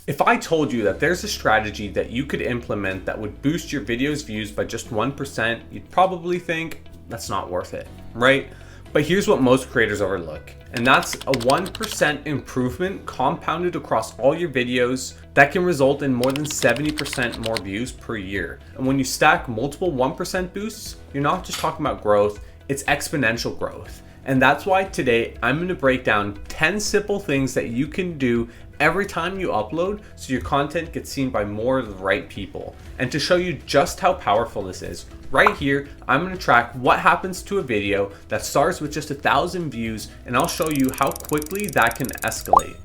If I told you that there's a strategy that you could implement that would boost your video's views by just 1%, you'd probably think that's not worth it, right? But here's what most creators overlook, and that's a 1% improvement compounded across all your videos that can result in more than 70% more views per year. And when you stack multiple 1% boosts, you're not just talking about growth, it's exponential growth. And that's why today I'm going to break down 10 simple things that you can do every time you upload so your content gets seen by more of the right people. And to show you just how powerful this is, right here, I'm going to track what happens to a video that starts with just 1,000 views, and I'll show you how quickly that can escalate.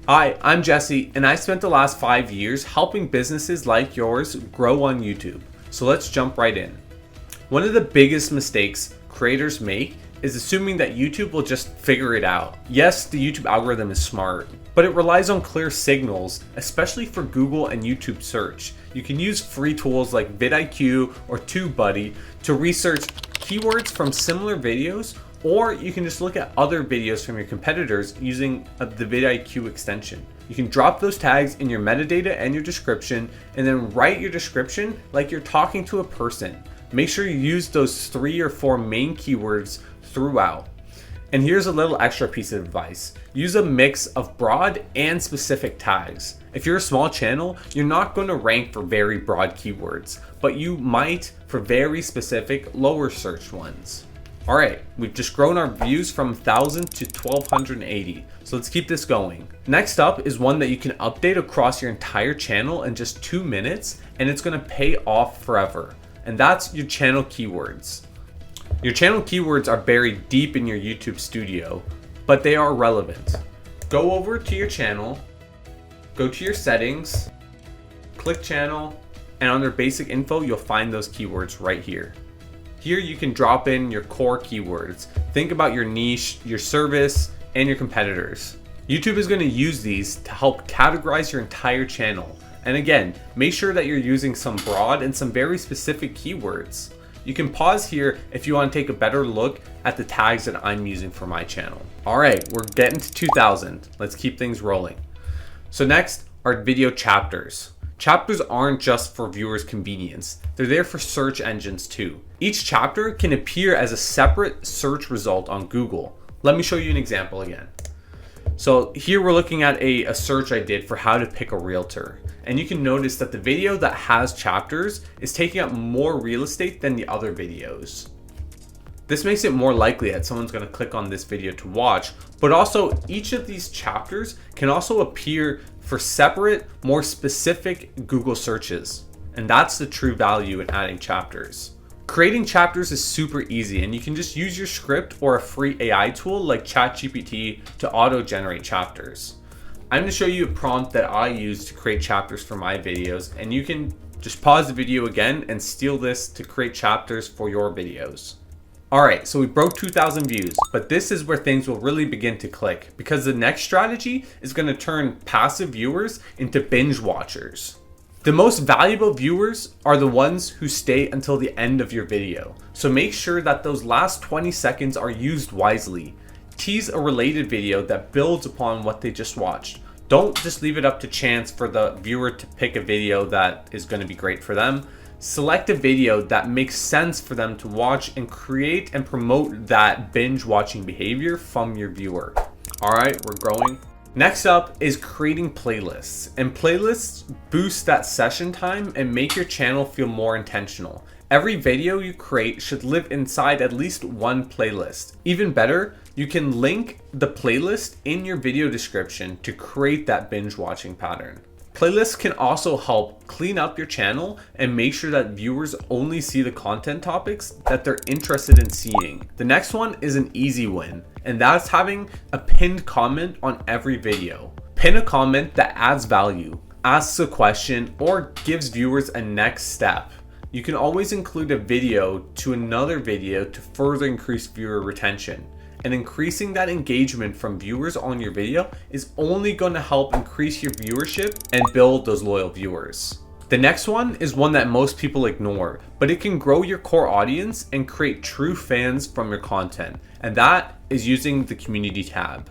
Hi, I'm Jesse, and I spent the last 5 years helping businesses like yours grow on YouTube. So let's jump right in. One of the biggest mistakes creators make is assuming that YouTube will just figure it out. Yes, the YouTube algorithm is smart, but it relies on clear signals, especially for Google and YouTube search. You can use free tools like vidIQ or TubeBuddy to research keywords from similar videos, or you can just look at other videos from your competitors using the vidIQ extension. You can drop those tags in your metadata and your description, and then write your description like you're talking to a person. Make sure you use those 3 or 4 main keywords throughout. And here's a little extra piece of advice. Use a mix of broad and specific tags. If you're a small channel, you're not going to rank for very broad keywords, but you might for very specific lower search ones. All right, we've just grown our views from 1,000 to 1,280. So let's keep this going. Next up is one that you can update across your entire channel in just 2 minutes, and it's going to pay off forever. And that's your channel keywords. Your channel keywords are buried deep in your YouTube studio, but they are relevant. Go over to your channel, go to your settings, click channel, and under basic info, you'll find those keywords right here. Here you can drop in your core keywords. Think about your niche, your service, and your competitors. YouTube is going to use these to help categorize your entire channel. And again, make sure that you're using some broad and some very specific keywords. You can pause here if you want to take a better look at the tags that I'm using for my channel. All right, we're getting to 2,000. Let's keep things rolling. So next are video chapters. Chapters aren't just for viewers' convenience. They're there for search engines too. Each chapter can appear as a separate search result on Google. Let me show you an example again. So here we're looking at a search I did for how to pick a realtor. And you can notice that the video that has chapters is taking up more real estate than the other videos. This makes it more likely that someone's going to click on this video to watch, but also each of these chapters can also appear for separate, more specific Google searches. And that's the true value in adding chapters. Creating chapters is super easy, and you can just use your script or a free AI tool like ChatGPT to auto-generate chapters. I'm going to show you a prompt that I use to create chapters for my videos, and you can just pause the video again and steal this to create chapters for your videos. Alright, so we broke 2,000 views, but this is where things will really begin to click, because the next strategy is going to turn passive viewers into binge watchers. The most valuable viewers are the ones who stay until the end of your video. So make sure that those last 20 seconds are used wisely. Tease a related video that builds upon what they just watched. Don't just leave it up to chance for the viewer to pick a video that is going to be great for them. Select a video that makes sense for them to watch and create and promote that binge watching behavior from your viewer. All right, we're growing. Next up is creating playlists, and playlists boost that session time and make your channel feel more intentional. Every video you create should live inside at least one playlist. Even better, you can link the playlist in your video description to create that binge watching pattern. Playlists can also help clean up your channel and make sure that viewers only see the content topics that they're interested in seeing. The next one is an easy win, and that's having a pinned comment on every video. Pin a comment that adds value, asks a question, or gives viewers a next step. You can always include a video to another video to further increase viewer retention. And increasing that engagement from viewers on your video is only going to help increase your viewership and build those loyal viewers. The next one is one that most people ignore, but it can grow your core audience and create true fans from your content. And that is using the community tab.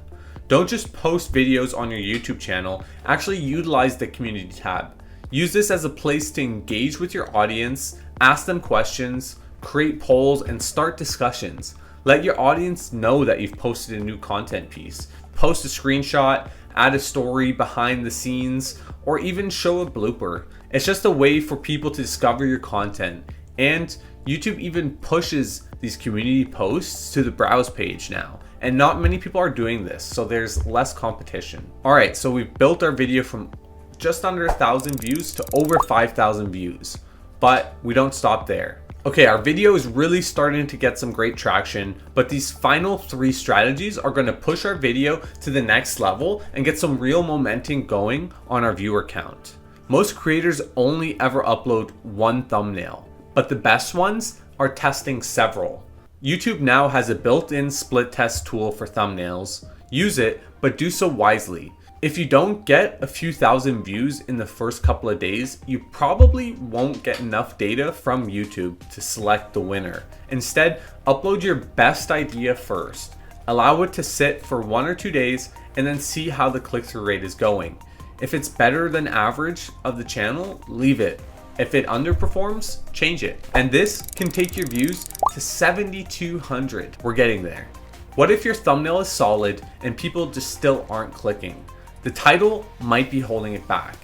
Don't just post videos on your YouTube channel, actually utilize the community tab. Use this as a place to engage with your audience, ask them questions, create polls, and start discussions. Let your audience know that you've posted a new content piece. Post a screenshot, add a story behind the scenes, or even show a blooper. It's just a way for people to discover your content. And YouTube even pushes these community posts to the browse page now. And not many people are doing this, so there's less competition. All right, so we've built our video from just under 1,000 views to over 5,000 views, but we don't stop there. Okay, our video is really starting to get some great traction, but these final 3 strategies are going to push our video to the next level and get some real momentum going on our viewer count. Most creators only ever upload one thumbnail, but the best ones are testing several. YouTube now has a built-in split test tool for thumbnails. Use it, but do so wisely. If you don't get a few thousand views in the first couple of days, you probably won't get enough data from YouTube to select the winner. Instead, upload your best idea first. Allow it to sit for 1 or 2 days and then see how the click-through rate is going. If it's better than average of the channel, leave it. If it underperforms, change it. And this can take your views to 7,200. We're getting there. What if your thumbnail is solid and people just still aren't clicking? The title might be holding it back.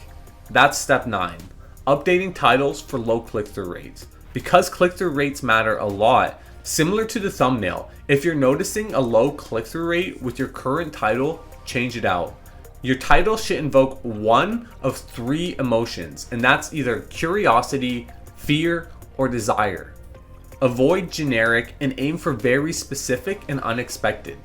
That's step 9, updating titles for low click-through rates. Because click-through rates matter a lot, similar to the thumbnail, if you're noticing a low click-through rate with your current title, change it out. Your title should invoke one of 3 emotions, and that's either curiosity, fear, or desire. Avoid generic and aim for very specific and unexpected.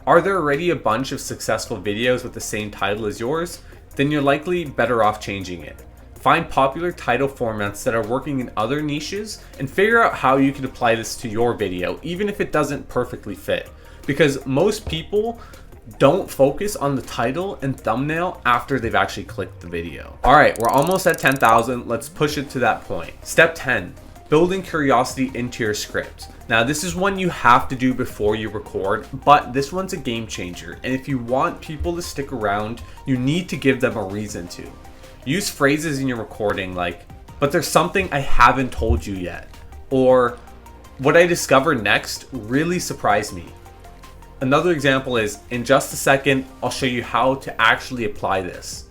Are there already a bunch of successful videos with the same title as yours? Then you're likely better off changing it. Find popular title formats that are working in other niches and figure out how you can apply this to your video, even if it doesn't perfectly fit. Because most people don't focus on the title and thumbnail after they've actually clicked the video. All right, we're almost at 10,000. Let's push it to that point. Step 10, building curiosity into your script. Now, this is one you have to do before you record, but this one's a game changer. And if you want people to stick around, you need to give them a reason to. Use phrases in your recording like, but there's something I haven't told you yet. Or, what I discover next really surprised me. Another example is, in just a second, I'll show you how to actually apply this.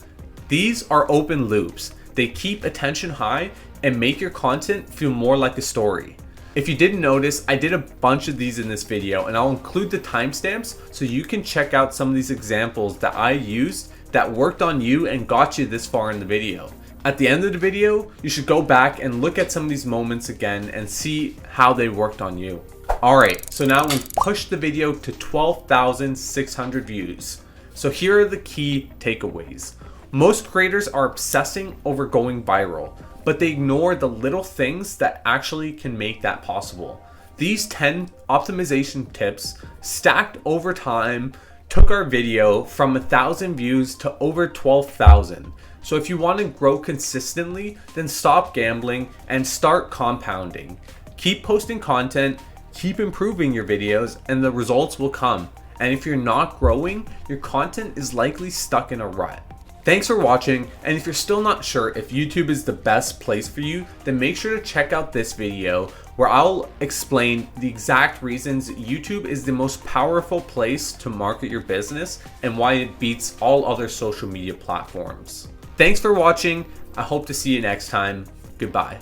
These are open loops. They keep attention high and make your content feel more like a story. If you didn't notice, I did a bunch of these in this video, and I'll include the timestamps so you can check out some of these examples that I used that worked on you and got you this far in the video. At the end of the video, you should go back and look at some of these moments again and see how they worked on you. Alright, so now we've pushed the video to 12,600 views. So here are the key takeaways. Most creators are obsessing over going viral, but they ignore the little things that actually can make that possible. These 10 optimization tips stacked over time took our video from 1,000 views to over 12,000. So if you want to grow consistently, then stop gambling and start compounding. Keep posting content, keep improving your videos, and the results will come. And if you're not growing, your content is likely stuck in a rut. Thanks for watching, and if you're still not sure if YouTube is the best place for you, then make sure to check out this video where I'll explain the exact reasons YouTube is the most powerful place to market your business and why it beats all other social media platforms. Thanks for watching. I hope to see you next time. Goodbye.